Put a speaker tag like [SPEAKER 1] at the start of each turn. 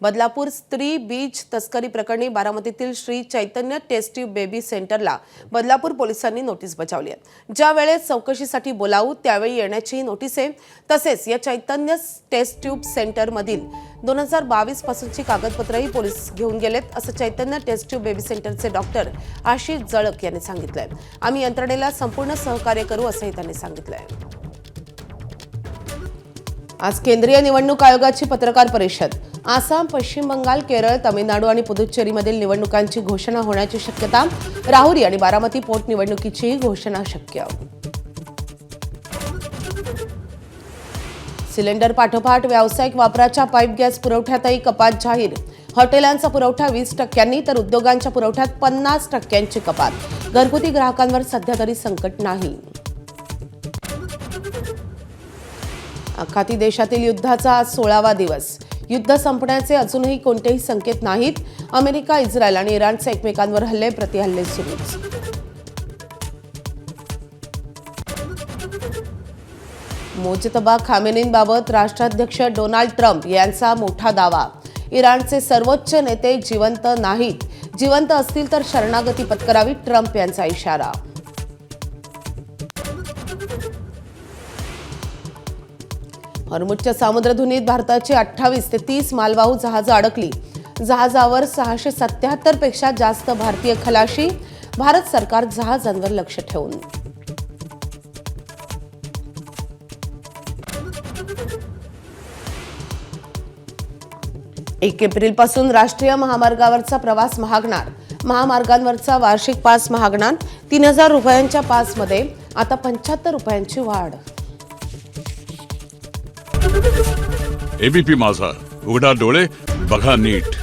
[SPEAKER 1] बदलापूर स्त्री बीज तस्करी प्रकरणी बारामतीतील Shri Chaitanya taste tube baby सेंटरला बदलापूर पोलिसांनी नोटीस बजावली आहे। ज्या वेळेस चौकशीसाठी बोलावू त्यावेळी येण्याची नोटीस आहे। तसेच या चैतन्य टेस्ट ट्यूब सेंटरमधील 2022 पासूनची कागदपत्रही पोलीस घेऊन गेलेत असं चैतन्य टेस्ट ट्यूब बेबी सेंटरचे डॉक्टर आशिष जळक यांनी सांगितलंय। आम्ही यंत्रणेला संपूर्ण सहकार्य करू असंही त्यांनी सांगितलंय। आज केंद्रीय निवडणूक आयोगाची पत्रकार परिषद। आसाम, पश्चिम बंगाल, केरळ, तामिळनाडू आणि पुदुच्चेरीमधील निवडणुकांची घोषणा होण्याची शक्यता। राहुरी आणि बारामती पोटनिवडणुकीची घोषणा शक्य। सिलेंडर पाठोपाठ व्यावसायिक वापराच्या पाईप गॅस पुरवठ्यातही कपात जाहीर। हॉटेलांचा पुरवठा 20% तर उद्योगांच्या पुरवठ्यात 50% कपात। घरगुती ग्राहकांवर सध्या तरी संकट नाही। आखाती देशातील युद्धाचा आज 16वा दिवस। युद्ध संपण्याचे अजूनही कोणतेही संकेत नाहीत। अमेरिका, इस्रायल आणि इराणचे एकमेकांवर हल्ले प्रतिहल्ले सुरूच। मोजतबा खामेनींबाबत राष्ट्राध्यक्ष डोनाल्ड ट्रम्प यांचा मोठा दावा। इराणचे सर्वोच्च नेते जिवंत नाहीत, जिवंत असतील तर शरणागती पत्करावी, ट्रम्प यांचा इशारा। हॉर्मुझच्या सामुद्रधुनीत भारताची 28 ते 30 मालवाहू जहाजं अडकली। जहाजावर 677 पेक्षा जास्त भारतीय खलाशी। भारत सरकार जहाजांवर लक्ष ठेवून। 1 एप्रिलपासून राष्ट्रीय महामार्गावरचा प्रवास महागणार। महामार्गांवरचा वार्षिक पास महागणार। 3000 रुपयांच्या पासमध्ये आता 75 रुपयांची वाढ।
[SPEAKER 2] एबीपी माझा, उघडा डोळे बघा नीट।